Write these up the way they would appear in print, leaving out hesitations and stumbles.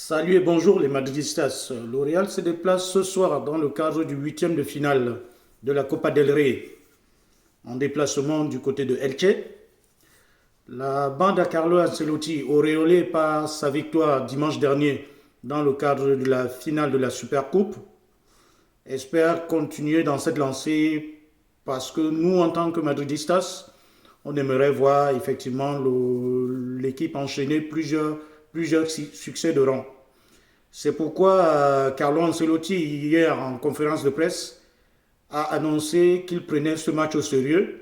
Salut et bonjour les Madridistas. Le Real se déplace ce soir dans le cadre du huitième de finale de la Copa del Rey en déplacement du côté de Elche. La bande à Carlo Ancelotti, auréolée par sa victoire dimanche dernier dans le cadre de la finale de la Supercoupe, espère continuer dans cette lancée parce que nous, en tant que Madridistas, on aimerait voir effectivement l'équipe enchaîner plusieurs succès de rang. C'est pourquoi Carlo Ancelotti, hier en conférence de presse, a annoncé qu'il prenait ce match au sérieux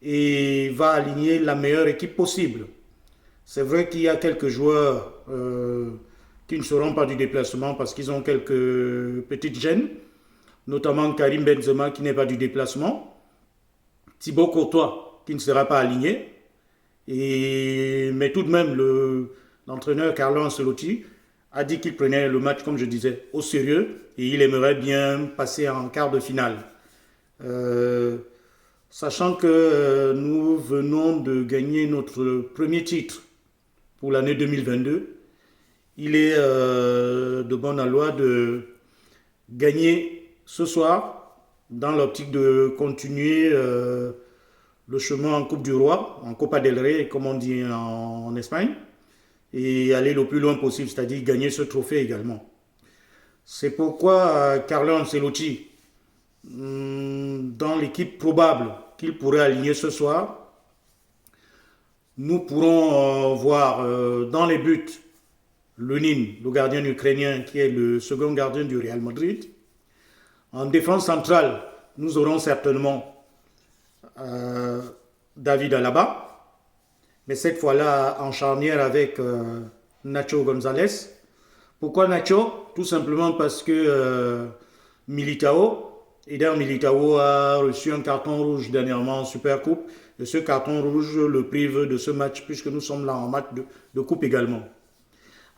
et va aligner la meilleure équipe possible. C'est vrai qu'il y a quelques joueurs qui ne seront pas du déplacement parce qu'ils ont quelques petites gênes, notamment Karim Benzema qui n'est pas du déplacement, Thibaut Courtois qui ne sera pas aligné, mais tout de même l'entraîneur Carlo Ancelotti a dit qu'il prenait le match, comme je disais, au sérieux et il aimerait bien passer en quart de finale. Euh, Sachant que nous venons de gagner notre premier titre pour l'année 2022, il est de bonne loi de gagner ce soir dans l'optique de continuer le chemin en Coupe du Roi, en Copa del Rey, comme on dit en Espagne, et aller le plus loin possible, c'est-à-dire gagner ce trophée également. C'est pourquoi Carlo Ancelotti, dans l'équipe probable qu'il pourrait aligner ce soir, nous pourrons voir dans les buts Lunin, le gardien ukrainien qui est le second gardien du Real Madrid. En défense centrale, nous aurons certainement David Alaba, mais cette fois-là en charnière avec Nacho Gonzalez. Pourquoi Nacho? Tout simplement parce que Eder Militao a reçu un carton rouge dernièrement en Supercoupe, et ce carton rouge le prive de ce match puisque nous sommes là en match de coupe également.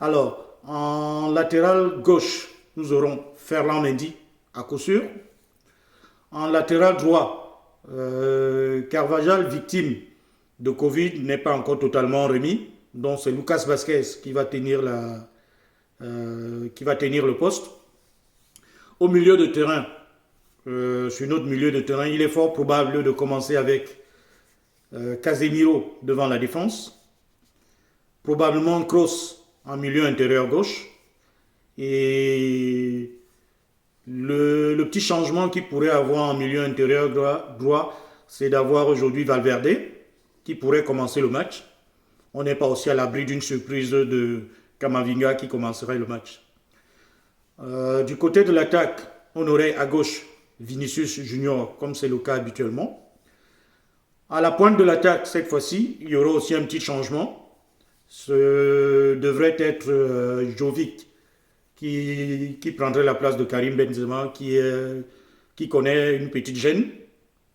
Alors, en latéral gauche, nous aurons Ferland Mendy à coup sûr. En latéral droit, Carvajal, victime de Covid, n'est pas encore totalement remis. Donc c'est Lucas Vazquez qui va tenir le poste. Au milieu de terrain, sur notre milieu de terrain, il est fort probable de commencer avec Casemiro devant la défense, probablement Kroos en milieu intérieur gauche, et le petit changement qu'il pourrait avoir en milieu intérieur droit, c'est d'avoir aujourd'hui Valverde qui pourrait commencer le match. On n'est pas aussi à l'abri d'une surprise de Camavinga qui commencerait le match. Du côté de l'attaque, on aurait à gauche Vinicius Junior, comme c'est le cas habituellement. À la pointe de l'attaque, cette fois-ci, il y aura aussi un petit changement. Ce devrait être Jovic qui prendrait la place de Karim Benzema, qui connaît une petite gêne.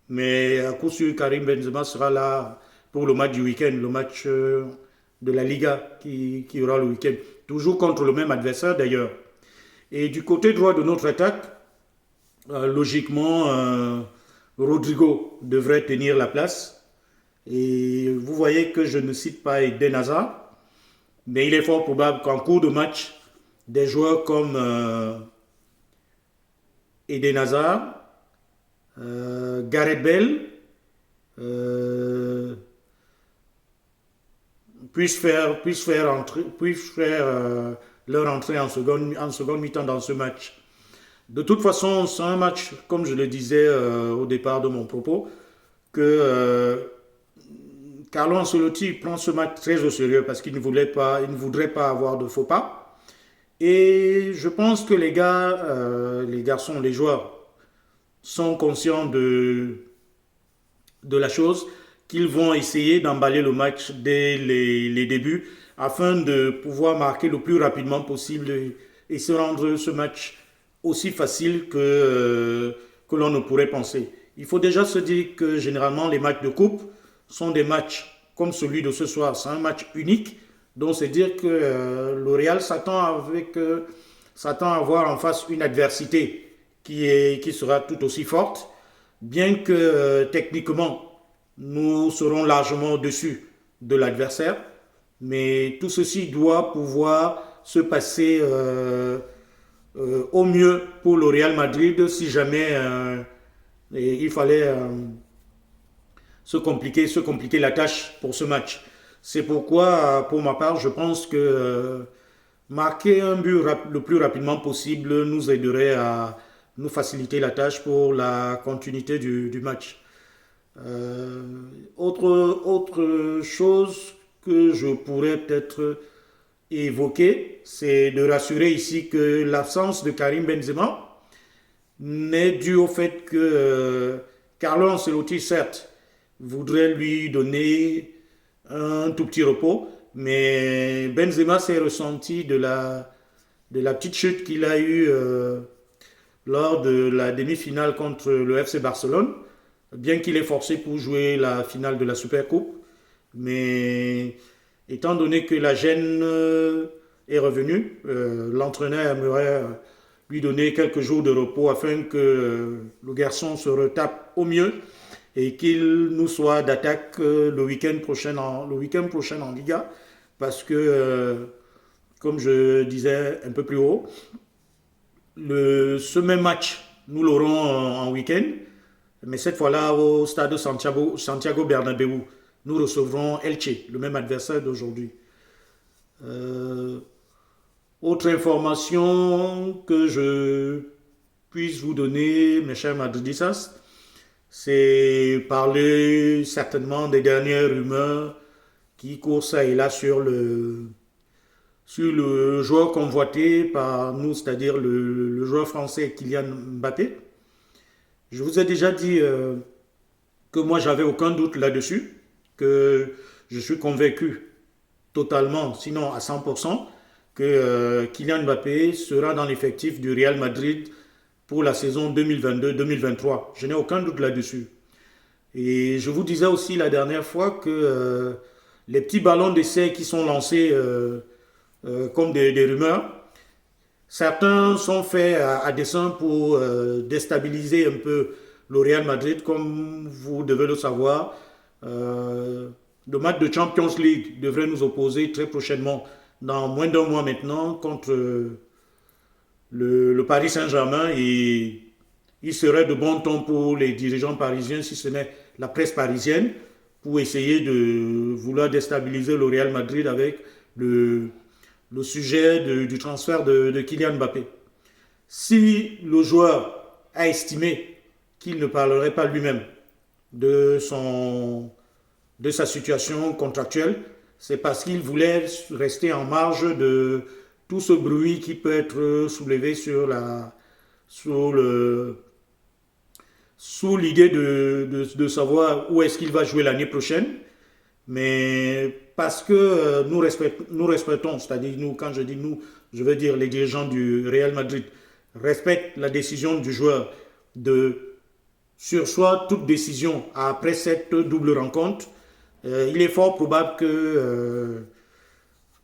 Mais à coup sûr, Karim Benzema sera là pour le match du week-end, le match de la Liga qui aura le week-end. Toujours contre le même adversaire d'ailleurs. Et du côté droit de notre attaque, logiquement, Rodrigo devrait tenir la place. Et vous voyez que je ne cite pas Eden Hazard, mais il est fort probable qu'en cours de match, des joueurs comme Eden Hazard, Gareth Bale, puissent faire leur entrée en seconde mi-temps dans ce match. De toute façon, c'est un match, comme je le disais au départ de mon propos, que Carlo Ancelotti prend ce match très au sérieux parce qu'il ne voudrait pas avoir de faux pas. Et je pense que les gars, les garçons, les joueurs sont conscients de la chose, qu'ils vont essayer d'emballer le match dès les débuts afin de pouvoir marquer le plus rapidement possible et se rendre ce match aussi facile que l'on ne pourrait penser. Il faut déjà se dire que généralement les matchs de coupe sont des matchs comme celui de ce soir. C'est un match unique, donc c'est dire que le Real s'attend à avoir en face une adversité qui sera tout aussi forte, bien que techniquement nous serons largement au-dessus de l'adversaire, mais tout ceci doit pouvoir se passer au mieux pour le Real Madrid si jamais il fallait se compliquer la tâche pour ce match. C'est pourquoi, pour ma part, je pense que marquer un but le plus rapidement possible nous aiderait à nous faciliter la tâche pour la continuité du match. Euh, autre chose que je pourrais peut-être évoquer, c'est de rassurer ici que l'absence de Karim Benzema n'est due au fait que Carlo Ancelotti, certes, voudrait lui donner un tout petit repos, mais Benzema s'est ressenti de la petite chute qu'il a eue lors de la demi-finale contre le FC Barcelone, bien qu'il est forcé pour jouer la finale de la Supercoupe. Mais étant donné que la gêne est revenue, l'entraîneur aimerait lui donner quelques jours de repos afin que le garçon se retape au mieux et qu'il nous soit d'attaque le week-end prochain en Liga. Parce que, comme je disais un peu plus haut, ce même match, nous l'aurons en week-end, mais cette fois-là au stade de Santiago Bernabéu. Nous recevrons Elche, le même adversaire d'aujourd'hui. Euh, Autre information que je puisse vous donner, mes chers madridistas, c'est parler certainement des dernières rumeurs qui courent ça et là sur le joueur convoité par nous, c'est-à-dire le joueur français Kylian Mbappé. Je vous ai déjà dit que moi, j'avais aucun doute là-dessus, que je suis convaincu totalement, sinon à 100%, que Kylian Mbappé sera dans l'effectif du Real Madrid pour la saison 2022-2023. Je n'ai aucun doute là-dessus. Et je vous disais aussi la dernière fois que les petits ballons d'essai qui sont lancés comme des rumeurs, certains sont faits à dessein pour déstabiliser un peu le Real Madrid, comme vous devez le savoir. Le match de Champions League devrait nous opposer très prochainement, dans moins d'un mois maintenant, contre le Paris Saint-Germain. Et il serait de bon ton pour les dirigeants parisiens, si ce n'est la presse parisienne, pour essayer de vouloir déstabiliser le Real Madrid avec le sujet du transfert de Kylian Mbappé. Si le joueur a estimé qu'il ne parlerait pas lui-même de sa situation contractuelle, c'est parce qu'il voulait rester en marge de tout ce bruit qui peut être soulevé sous l'idée de savoir où est-ce qu'il va jouer l'année prochaine. Mais parce que nous respectons, c'est-à-dire nous, quand je dis nous, je veux dire les dirigeants du Real Madrid, respectent la décision du joueur de surseoir toute décision après cette double rencontre. Il est fort probable que,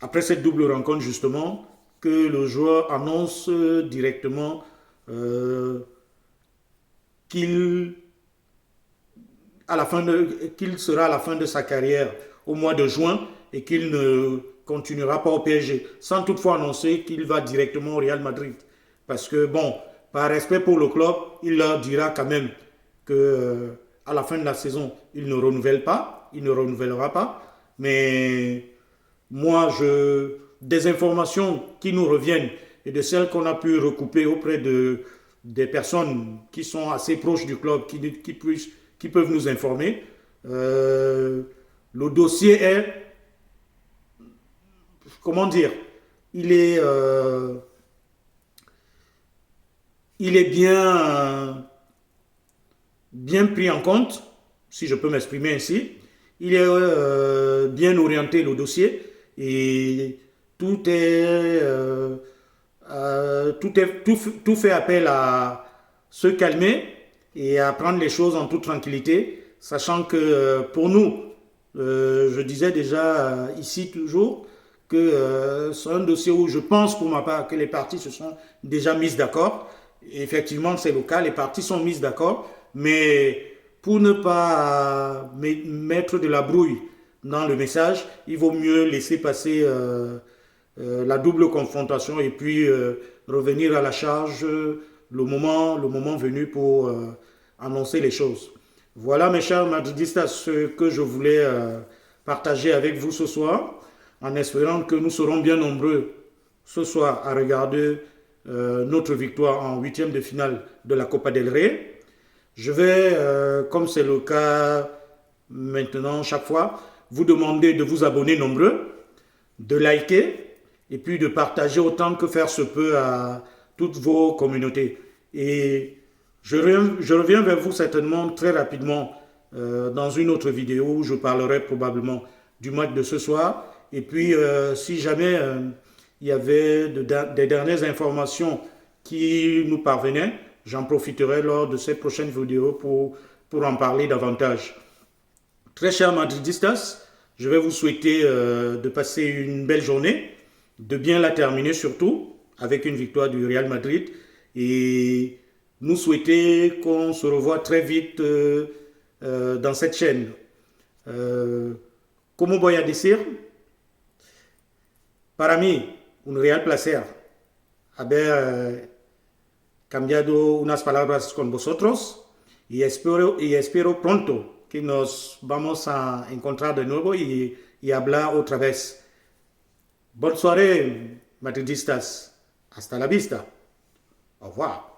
après cette double rencontre justement, que le joueur annonce directement qu'il qu'il sera à la fin de sa carrière au mois de juin et qu'il ne continuera pas au PSG, sans toutefois annoncer qu'il va directement au Real Madrid. Parce que, bon, par respect pour le club, il leur dira quand même que à la fin de la saison, il ne renouvellera pas. Mais moi, des informations qui nous reviennent et de celles qu'on a pu recouper auprès des personnes qui sont assez proches du club, qui peuvent nous informer. Le dossier est, comment dire, il est, il est bien pris en compte, si je peux m'exprimer ainsi. Il est bien orienté, le dossier, et tout fait appel à se calmer et à prendre les choses en toute tranquillité, sachant que pour nous, je disais déjà ici toujours que c'est un dossier où je pense pour ma part que les parties se sont déjà mises d'accord. Effectivement, c'est le cas, les parties sont mises d'accord, mais pour ne pas mettre de la brouille dans le message, il vaut mieux laisser passer la double confrontation et puis revenir à la charge le moment venu pour annoncer les choses. Voilà mes chers madridistas ce que je voulais partager avec vous ce soir, en espérant que nous serons bien nombreux ce soir à regarder notre victoire en huitième de finale de la Copa del Rey. Je vais, comme c'est le cas maintenant chaque fois, vous demander de vous abonner nombreux, de liker et puis de partager autant que faire se peut à toutes vos communautés. Et je reviens vers vous certainement très rapidement dans une autre vidéo où je parlerai probablement du match de ce soir. Et puis, si jamais il y avait des dernières informations qui nous parvenaient, j'en profiterai lors de cette prochaine vidéo pour en parler davantage. Très chers madridistas, je vais vous souhaiter de passer une belle journée, de bien la terminer surtout, avec une victoire du Real Madrid. Et nous souhaiter qu'on se revoie très vite dans cette chaîne. Como voy a decir? Para mí, un real placer haber cambiado unas palabras con vosotros y espero pronto que nos vamos a encontrar de nuevo y hablar otra vez. Bonne soirée, madridistas. Hasta la vista. Au revoir.